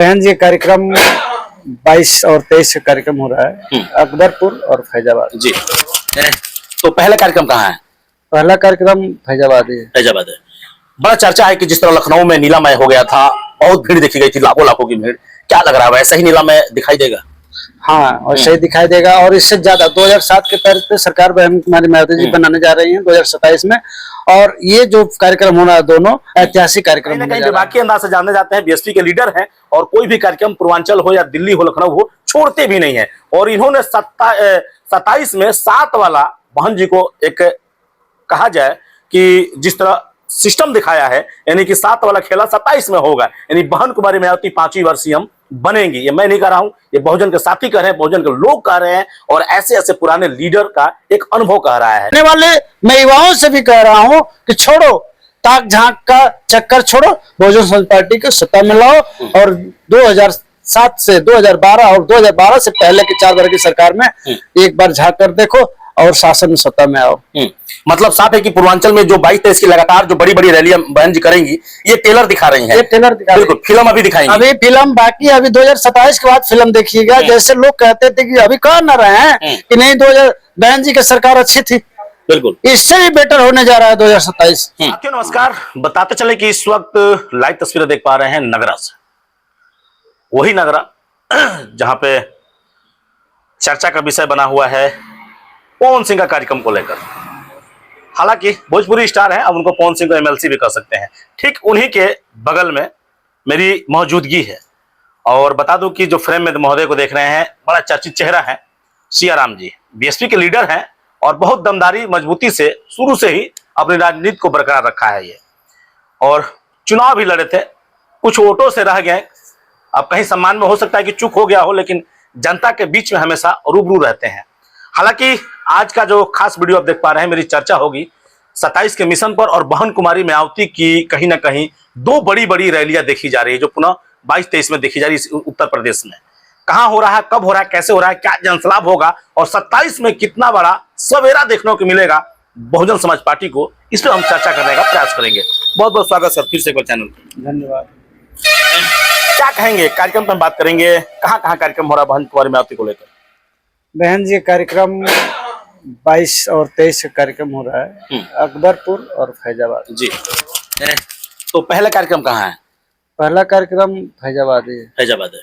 बहन जी कार्यक्रम 22 और 23 का कार्यक्रम हो रहा है अकबरपुर और फैजाबाद जी। तो पहला कार्यक्रम कहाँ है? पहला कार्यक्रम फैजाबाद है। फैजाबाद है। बड़ा चर्चा है कि जिस तरह लखनऊ में नीलामय हो गया था, बहुत भीड़ देखी गई थी, लाखों लाखों की भीड़। क्या लग रहा है, वैसा ही नीलामय दिखाई देगा? हाँ, और सही दिखाई देगा और इससे ज्यादा 2007 के तर्ज पे सरकार बहन कुमारी मायावती जी बनाने जा रही हैं 2027 में। और ये जो कार्यक्रम होना है दोनों ऐतिहासिक कार्यक्रम होने जा रहा है। बाकी अंदाज से जाने जाते हैं, बीएसपी के लीडर हैं और कोई भी कार्यक्रम पूर्वांचल हो या दिल्ली हो, लखनऊ हो, छोड़ते भी नहीं है। और इन्होंने 27 में 7 वाला बहन जी को एक कहा जाए कि जिस तरह सिस्टम दिखाया है, यानी कि 7 वाला खेला 27 में होगा, यानी बहन कुमारी मायावती 5वीं बार सीएम बनेंगी। ये मैं नहीं कह रहा हूं, ये बहुजन के साथी कह रहे हैं, बहुजन के लोग कह रहे हैं और ऐसे ऐसे पुराने लीडर का एक अनुभव कह रहा है। आने वाले मैं युवाओं से भी कह रहा हूं कि छोड़ो ताक झांक का चक्कर, छोड़ो बहुजन समाज पार्टी को सत्ता में लाओ और 2007 से 2012 और 2012 से पहले के 4 बार की सरकार में एक बार झांक कर देखो और शासन में सत्ता में आओ। मतलब साफ है कि पूर्वांचल में जो 22-23 की लगातार जो बड़ी बड़ी रैलियां बहन जी करेंगी, ये टेलर दिखा रही हैं। ये टेलर दिखा रही हैं। बिल्कुल, फिल्म अभी दिखाएंगे। अभी फिल्म बाकी, अभी 2027 के बाद फिल्म देखिएगा। जैसे लोग कहते थे कि अभी कह न रहे हैं कि नहीं 2000 बहन जी की सरकार अच्छी थी, बिल्कुल इससे भी बेटर होने जा रहा है 2027। साथियों नमस्कार, बताते चले कि इस वक्त लाइव तस्वीरें देख पा रहे हैं नगरा से, वही नगरा जहां पे चर्चा का विषय बना हुआ है पवन सिंह का कार्यक्रम को लेकर। हालांकि भोजपुरी स्टार हैं, अब उनको पवन सिंह को एमएलसी भी कह सकते हैं। ठीक उन्हीं के बगल में मेरी मौजूदगी है और बता दूं कि जो फ्रेम में महोदय को देख रहे हैं, बड़ा चर्चित चेहरा है सियाराम जी, बीएसपी के लीडर हैं और बहुत दमदारी मजबूती से शुरू से ही अपनी राजनीति को बरकरार रखा है ये। और चुनाव भी लड़े थे, कुछ वोटों से रह गए। अब कहीं सम्मान में हो सकता है कि चूक हो गया हो, लेकिन जनता के बीच में हमेशा रूबरू रहते हैं। हालांकि आज का जो खास वीडियो आप देख पा रहे हैं, मेरी चर्चा होगी 27 के मिशन पर और बहन कुमारी मायावती की कहीं ना कहीं 2 बड़ी बड़ी रैलियां देखी जा रही है, जो पुनः 22-23 में देखी जा रही है उत्तर प्रदेश में। कहां हो रहा है, कब हो रहा है, कैसे हो रहा है, क्या जनसलाभ होगा और 27 में कितना बड़ा सवेरा देखने को मिलेगा बहुजन समाज पार्टी को, इस पर हम चर्चा करने का प्रयास करेंगे। बहुत बहुत स्वागत सर फिर से चैनल पर। धन्यवाद। क्या कहेंगे, कार्यक्रम पर बात करेंगे, कहाँ कार्यक्रम हो रहा है बहन कुमारी मायावती को लेकर? बहन जी कार्यक्रम 22 और 23 का कार्यक्रम हो रहा है अकबरपुर और फैजाबाद। जी। तो पहला कार्यक्रम कहाँ है? पहला कार्यक्रम फैजाबाद है। फैजाबाद है।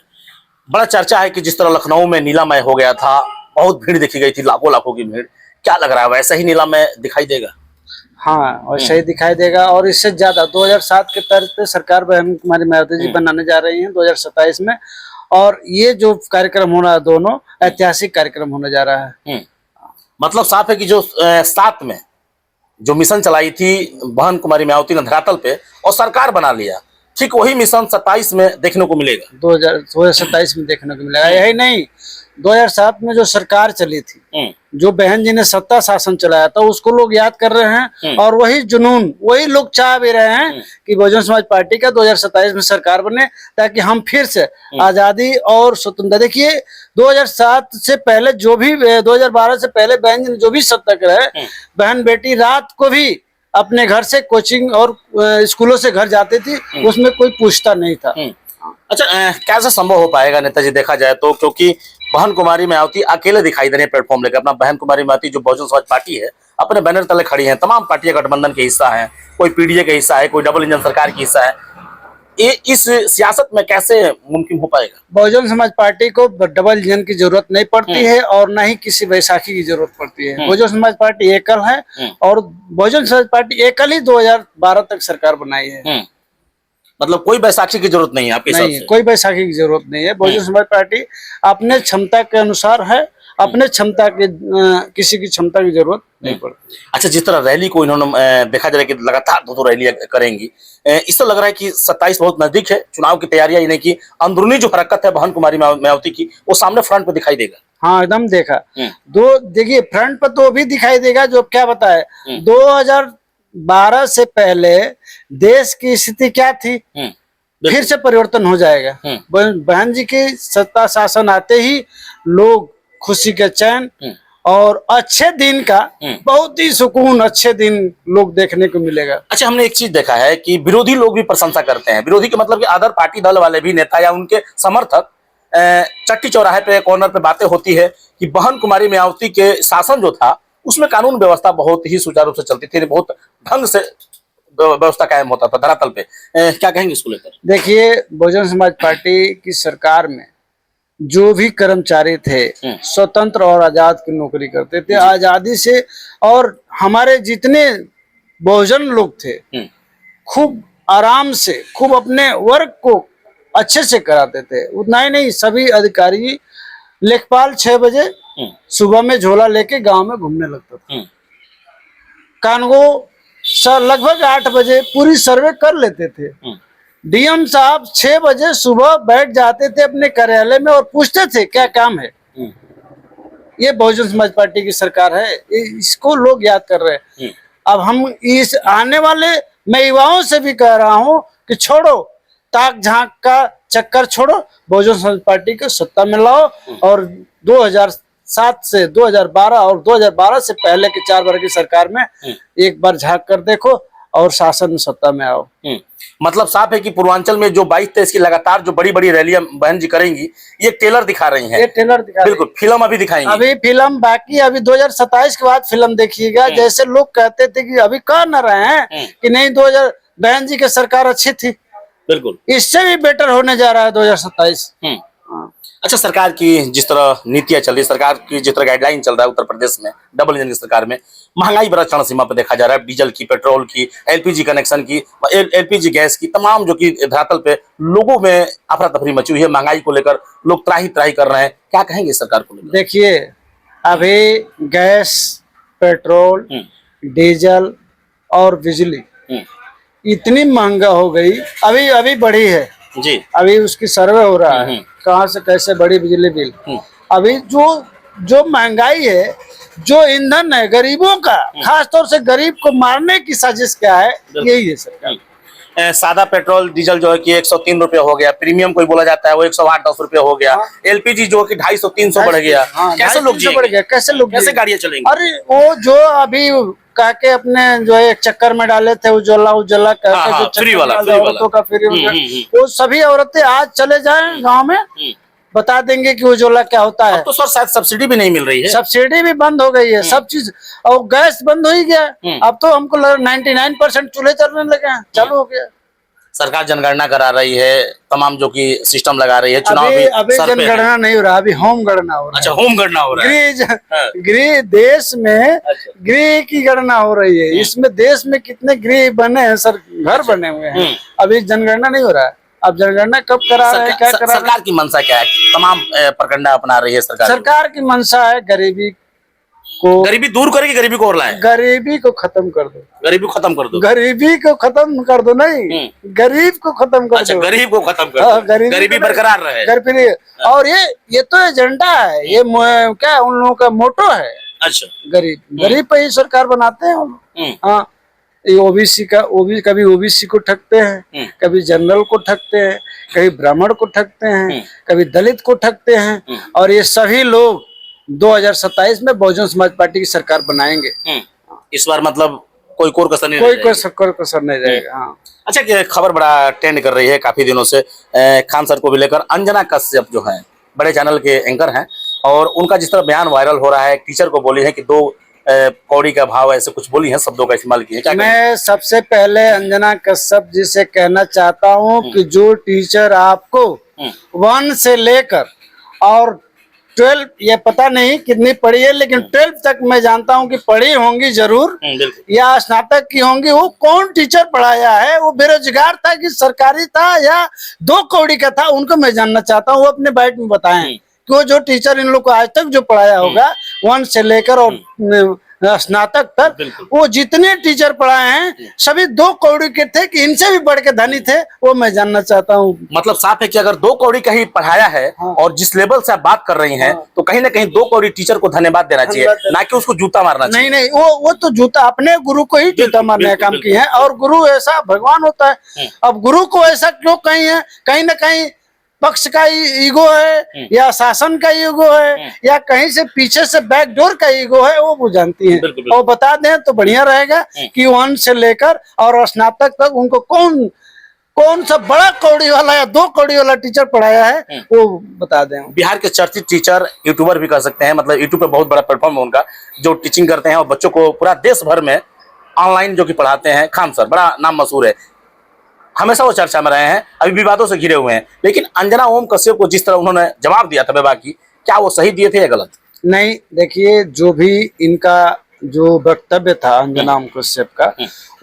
बड़ा चर्चा है कि जिस तरह लखनऊ में नीलामय हो गया था, बहुत भीड़ देखी गई थी, लाखों लाखों की भीड़। क्या लग रहा है, वैसा ही नीलामय दिखाई देगा? हाँ, और सही दिखाई देगा और इससे ज्यादा 2007 के तर्ज पे सरकार बहन कुमारी मायावती जी बनाने जा रही हैं 2027 में। और ये जो कार्यक्रम होना है दोनों ऐतिहासिक कार्यक्रम होने जा रहा है। मतलब साफ है कि जो 7 में जो मिशन चलाई थी बहन कुमारी मायावती ने धरातल पे और सरकार बना लिया, ठीक वही मिशन 27 में देखने को मिलेगा। 2027 में देखने को मिलेगा। यही नहीं, 2007 में जो सरकार चली थी, जो बहन जी ने सत्ता शासन चलाया था, उसको लोग याद कर रहे हैं और वही जुनून वही लोग चाह भी रहे हैं कि बहुजन समाज पार्टी का 2027 में सरकार बने, ताकि हम फिर से आजादी और स्वतंत्रता। देखिए 2007 से पहले जो भी 2012 से पहले बहन जी ने जो भी सत्ता रहे, बहन बेटी रात को भी अपने घर से कोचिंग और स्कूलों से घर जाती थी, उसमें कोई पूछता नहीं था। अच्छा, कैसे संभव हो पाएगा नेताजी देखा जाए तो, क्योंकि बहन कुमारी मायावती अकेले दिखाई दे रहे हैं प्लेटफॉर्म लेकर। अपना बहन कुमारी मायावती जो बहुजन समाज पार्टी है, अपने बैनर तले खड़ी है, तमाम पार्टियां गठबंधन के हिस्सा है, कोई पीडीए का हिस्सा है, कोई डबल इंजन सरकार की हिस्सा है। ये इस सियासत में कैसे मुमकिन हो पाएगा? बहुजन समाज पार्टी को डबल इंजन की जरूरत नहीं पड़ती है और न ही किसी बैसाखी की जरूरत पड़ती है। बहुजन समाज पार्टी एकल है और बहुजन समाज पार्टी एकल ही 2012 तक सरकार बनाई है। मतलब कोई बैसाखी की जरूरत नहीं है आपके हिसाब से? कोई बैसाखी की जरूरत नहीं है। बहुजन समाज पार्टी अपने क्षमता के अनुसार है, अपने क्षमता के किसी की क्षमता की जरूरत नहीं पड़ती। अच्छा, जिस तरह रैली को इन्होंने देखा जा रहा है कि लगातार 2 रैलियां करेंगी, इससे लग रहा है कि 27 बहुत नजदीक है, चुनाव की तैयारियां, यानी कि अंदरूनी जो हरकत है बहन कुमारी मायावती की, वो सामने फ्रंट पे दिखाई देगा। हाँ, एकदम देखा। देखिए फ्रंट पर तो भी दिखाई देगा। जो क्या बताए, 2012 से पहले देश की स्थिति क्या थी, फिर से परिवर्तन हो जाएगा। बहन जी की सत्ता शासन आते ही लोग खुशी के चैन और अच्छे दिन का बहुत ही सुकून, अच्छे दिन लोग देखने को मिलेगा। अच्छा, हमने एक चीज देखा है कि विरोधी लोग भी प्रशंसा करते हैं। विरोधी के मतलब कि अदर पार्टी दल वाले भी नेता या उनके समर्थक चट्टी चौराहे पे कॉर्नर पे बातें होती है कि बहन कुमारी मायावती के शासन जो था उसमें कानून व्यवस्था बहुत ही सुचारू रूप से चलती थी, बहुत ढंग से व्यवस्था कायम होता था धरातल पे। क्या कहेंगे इसको लेकर? देखिए, बहुजन समाज पार्टी की सरकार में जो भी कर्मचारी थे स्वतंत्र और आजाद की नौकरी करते थे, आजादी से, और हमारे जितने बहुजन लोग थे खूब आराम से खूब अपने वर्क को अच्छे से कराते थे। उतना ही नहीं, सभी अधिकारी लेखपाल 6 बजे सुबह में झोला लेके गांव में घूमने लगता था। कानगो लगभग 8 बजे पूरी सर्वे कर लेते थे। डीएम साहब 6 बजे सुबह बैठ जाते थे अपने कार्यालय में और पूछते थे क्या काम है। ये बहुजन समाज पार्टी की सरकार है, इसको लोग याद कर रहे हैं। अब हम इस आने वाले, मैं युवाओं से भी कह रहा हूं कि छोड़ो ताक झांक का चक्कर, छोड़ो, बहुजन समाज पार्टी को सत्ता में लाओ और 2007 से 2012 और 2012 से पहले के 4 बार की सरकार में एक बार झांक कर देखो और शासन में सत्ता में आओ। मतलब साफ है कि पूर्वांचल में जो 22-23 की लगातार जो बड़ी बड़ी रैलियां बहन जी करेंगी, ये ट्रेलर दिखा रही हैं। ये ट्रेलर दिखा, बिल्कुल, फिल्म अभी दिखाएंगे। अभी फिल्म बाकी, अभी 2027 के बाद फिल्म देखिएगा। जैसे लोग कहते थे कि अभी कह न रहे हैं कि नहीं 2000 बहन जी की सरकार अच्छी थी, बिल्कुल इससे भी बेटर होने जा रहा है 2027। अच्छा, सरकार की जिस तरह नीतियां चल रही है, सरकार की जिस तरह गाइडलाइन चल रहा है उत्तर प्रदेश में डबल इंजन की सरकार में, महंगाई बड़ा चरम सीमा पर देखा जा रहा है। डीजल की, पेट्रोल की, एलपीजी कनेक्शन की, एलपीजी गैस की, तमाम जो कि धरातल पे लोगों में अफरा तफरी मची हुई है। महंगाई को लेकर लोग त्राही त्राही कर रहे हैं। क्या कहेंगे सरकार को लेकर? देखिए, अभी गैस, पेट्रोल, डीजल और बिजली इतनी महंगा हो गई, अभी बढ़ी है जी। अभी उसकी सर्वे हो रहा है कहाँ से कैसे बढ़ी बिजली बिल। अभी जो महंगाई है, जो ईंधन है गरीबों का, खासतौर से गरीब को मारने की साजिश क्या है, यही है सरकार। सादा पेट्रोल डीजल जो है कि 103 रुपये हो गया, प्रीमियम कोई बोला जाता है वो 108-10 रुपये हो गया, एलपीजी जो कि 250-300 बढ़ गया। कैसे लोग जिएंगे? कैसे गाड़ियां चलेंगी? अरे वो जो अभी कह के अपने जो है एक चक्कर में डाले थे उज्ज्वला उज्ज्वला कह के, जो फ्री वाला औरतों का फ्री, वो सभी औरतें आज चले जाएं गांव में, बता देंगे कि उज्ज्वला क्या होता है। अब तो सर शायद सब्सिडी भी नहीं मिल रही है। सब्सिडी भी बंद हो गई है, सब चीज, और गैस बंद हो ही गया। अब तो हमको 99% चूल्हे चलने लगे हैं, चालू हो गया। सरकार जनगणना करा रही है, तमाम जो कि सिस्टम लगा रही है, चुनाव भी अभी जनगणना नहीं हो रहा, अभी होम गणना हो रहा है। अच्छा, होम गणना हो रहा है। गृह देश में गृह की गणना हो रही है। इसमें देश में कितने गृह बने हैं सर, घर बने हुए हैं। अभी जनगणना नहीं हो रहा है। अब जनगणना कब करा रहे हैं, क्या करा रहे हैं? सरकार की मंशा क्या है? तमाम प्रकंडा अपना रही है सरकार। सरकार की मंशा है गरीबी दूर करेगी, गरीबी को और लाए, गरीबी को खत्म कर दो, गरीबी को खत्म कर दो, गरीबी को खत्म कर दो, नहीं गरीब को खत्म कर दो। गरीब को खत्म कर दो, गरीबी बरकरार रहे। गरीबी, और ये तो एजेंडा है, ये क्या उन लोगों का मोटो है। अच्छा, गरीब पे ही सरकार बनाते हैं। हाँ, ओबीसी कभी ओबीसी को ठगते हैं, कभी जनरल को ठगते हैं, कभी ब्राह्मण को ठगते हैं, कभी दलित को ठगते हैं, और ये सभी लोग 2027 में बहुजन समाज पार्टी की सरकार बनाएंगे। इस बार मतलब कोई कोर कसर नहीं, कोई कसर नहीं रहेगा। हाँ। अच्छा, खबर बड़ा ट्रेंड कर रही है काफी दिनों से खान सर को भी लेकर। अंजना कश्यप जो है बड़े चैनल के एंकर हैं, और उनका जिस तरह बयान वायरल हो रहा है, टीचर को बोली है कि 2 कौड़ी का भाव, ऐसे कुछ बोली है, शब्दों का इस्तेमाल किए। मैं सबसे पहले अंजना कश्यप जी से कहना चाहता हूं कि जो टीचर आपको 1 से लेकर और 12, ये पता नहीं कितनी पढ़ी है, लेकिन 12 तक मैं जानता हूं कि पढ़ी होंगी जरूर, या स्नातक की होंगी, वो कौन टीचर पढ़ाया है? वो बेरोजगार था कि सरकारी था या 2 कौड़ी का था? उनको मैं जानना चाहता हूँ, वो अपने बाइट में बताएं कि वो जो टीचर इन लोग को आज तक जो पढ़ाया होगा 1 से लेकर और स्नातक तक, वो जितने टीचर पढ़ाए हैं सभी 2 कौड़ी के थे कि इनसे भी बढ़ के धनी थे? वो मैं जानना चाहता हूँ। मतलब साफ है कि अगर 2 कौड़ी का ही पढ़ाया है, और जिस लेवल से आप बात कर रही हैं, तो कहीं ना कहीं 2 कौड़ी टीचर को धन्यवाद देना चाहिए, ना कि उसको जूता मारना चाहिए। नहीं, वो तो जूता, अपने गुरु को ही जूता मारने का काम किया है, और गुरु ऐसा भगवान होता है। अब गुरु को ऐसा क्यों कहीं है? कहीं ना कहीं पक्ष का ईगो है या शासन का ईगो है या कहीं से पीछे से बैकडोर का ईगो है, वो जानती हैं। बिल्कुल। और बता दें तो बढ़िया रहेगा कि 1 से लेकर और स्नातक तक उनको कौन सा बड़ा कौड़ी वाला या 2 कौड़ी वाला टीचर पढ़ाया है, वो बता दें। बिहार के चर्चित टीचर, यूट्यूबर भी कह सकते हैं, मतलब यूट्यूब पे बहुत बड़ा प्लेटफॉर्म है उनका, जो टीचिंग करते हैं और बच्चों को पूरा देश भर में ऑनलाइन जो कि पढ़ाते हैं। खान सर, बड़ा नाम मशहूर है, हमेशा वो चर्चा में रहे हैं, अभी विवादों से घिरे हुए हैं। लेकिन अंजना ओम कश्यप को जिस तरह उन्होंने जवाब दिया था बेबा की, क्या वो सही दिए थे या गलत? नहीं, देखिए, जो भी इनका जो वक्तव्य था अंजना ओम कश्यप का,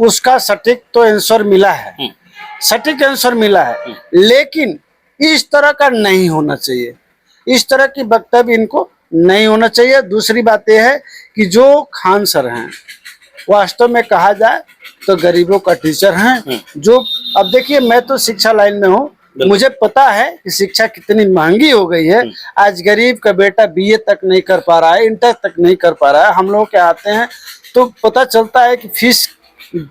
उसका सटीक तो आंसर मिला है, सटीक आंसर मिला है, लेकिन इस तरह का नहीं होना चाहिए, इस तरह की वक्तव्य इनको नहीं होना चाहिए। दूसरी बात यह है कि जो खान सर हैं, वास्तव में कहा जाए तो गरीबों का टीचर हैं। जो अब देखिए, मैं तो शिक्षा लाइन में हूँ, मुझे पता है कि शिक्षा कितनी महंगी हो गई है। आज गरीब का बेटा BA तक नहीं कर पा रहा है, इंटर तक नहीं कर पा रहा है। हम लोग के आते हैं तो पता चलता है कि फीस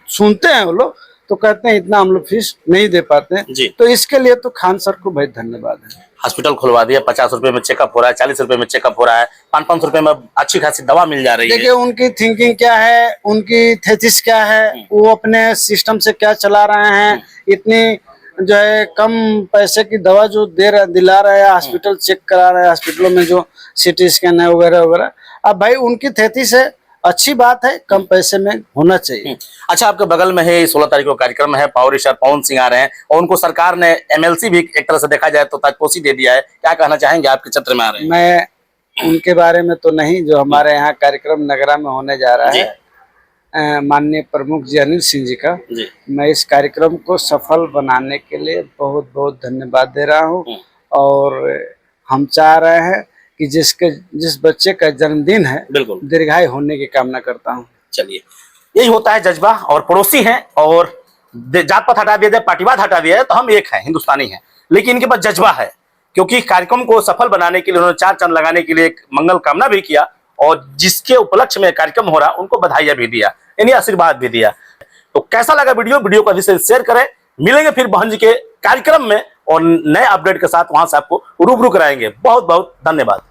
सुनते हैं वो लोग तो कहते हैं इतना हम लोग फीस नहीं दे पाते हैं। तो इसके लिए तो खान सर को भाई धन्यवाद है। हॉस्पिटल खुलवा दिया, 50 रुपए में चेकअप हो रहा है, 40 रुपए में चेकअप हो रहा है, 500 रुपए में अच्छी खासी दवा मिल जा रही है। देखिए, उनकी थिंकिंग क्या है, उनकी थेसिस क्या है, वो अपने सिस्टम से क्या चला रहे हैं। इतनी जो है कम पैसे की दवा जो दिला रहे हैं, हॉस्पिटल चेक करा रहे हैं, हॉस्पिटलों में जो CT स्कैन है वगैरह वगैरह। अब भाई उनकी थेसिस है, अच्छी बात है, कम पैसे में होना चाहिए। अच्छा, आपके बगल में है 16 तारीख को कार्यक्रम है, पावर स्टार पवन सिंह आ रहे हैं और उनको सरकार ने MLC भी एक तरह से देखा जाए तो ताजपोशी दे दिया है। क्या कहना चाहेंगे, आपके क्षेत्र में आ रहे हैं? मैं उनके बारे में तो नहीं, जो हमारे यहाँ कार्यक्रम नगरा में होने जा रहा है माननीय प्रमुख जी अनिल सिंह जी का, मैं इस कार्यक्रम को सफल बनाने के लिए बहुत बहुत धन्यवाद दे रहा हूँ। और हम चाह रहे हैं कि जिस बच्चे का जन्मदिन है, बिल्कुल दीर्घायु होने की कामना करता हूँ। चलिए, यही होता है जज्बा। और पड़ोसी हैं और जात पात हटा दिया जाए, पार्टीवाद हटा दिया जाए तो हम एक हैं, हिंदुस्तानी हैं। लेकिन इनके पास जज्बा है, क्योंकि कार्यक्रम को सफल बनाने के लिए उन्होंने 4 चांद लगाने के लिए एक मंगल कामना भी किया और जिसके उपलक्ष्य में कार्यक्रम हो रहा उनको बधाइयां भी दिया, यानी आशीर्वाद भी दिया। तो कैसा लगा वीडियो को अधिक से शेयर करें। मिलेंगे फिर बहन जी के कार्यक्रम में और नए अपडेट के साथ, वहां से आपको रूबरू कराएंगे। बहुत बहुत धन्यवाद।